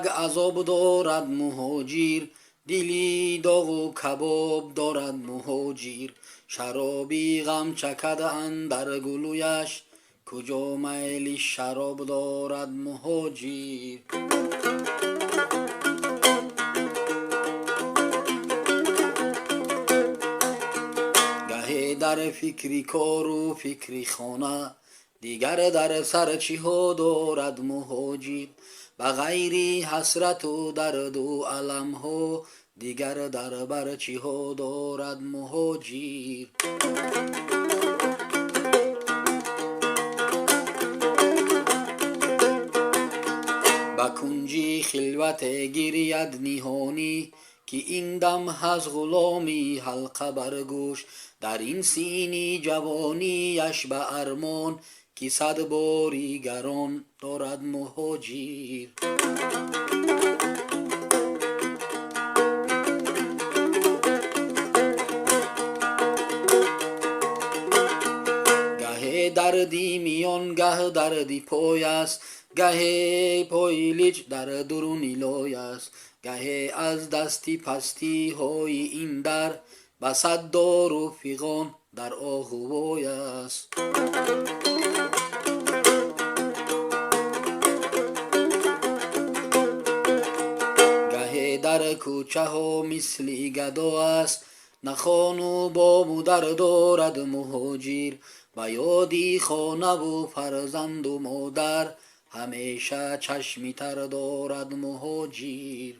یک عذاب دارد مهاجر، دلی داغ و کباب دارد مهاجر. شرابی غم چکد اندر گلویش، کجا میل شراب دارد مهاجر. گهی در فکری کار و فکری خانه، دیگر در سر چی ها دارد مهاجر. به غیری حسرت و درد و علم ها، دیگر در بر چی ها دارد مهاجر. به کنجی خلوت گرید نهانی، که این دم هست غلامی حلقه بر گوش. در این سینی جوانیش به ارمان، که صد باری گران دارد مهاجر. گه دردی میان گه دردی پای است، گه پای لج در درونی لای است. گه از دستی پستی های این در، به صد دار و فغان در آهوای است. گه در کوچه ها مثل گدا است، نه خان و بام و در دارد مهاجر. به یادی خانه و فرزند و مادر، همیشه چشمی تر دارد مهاجر.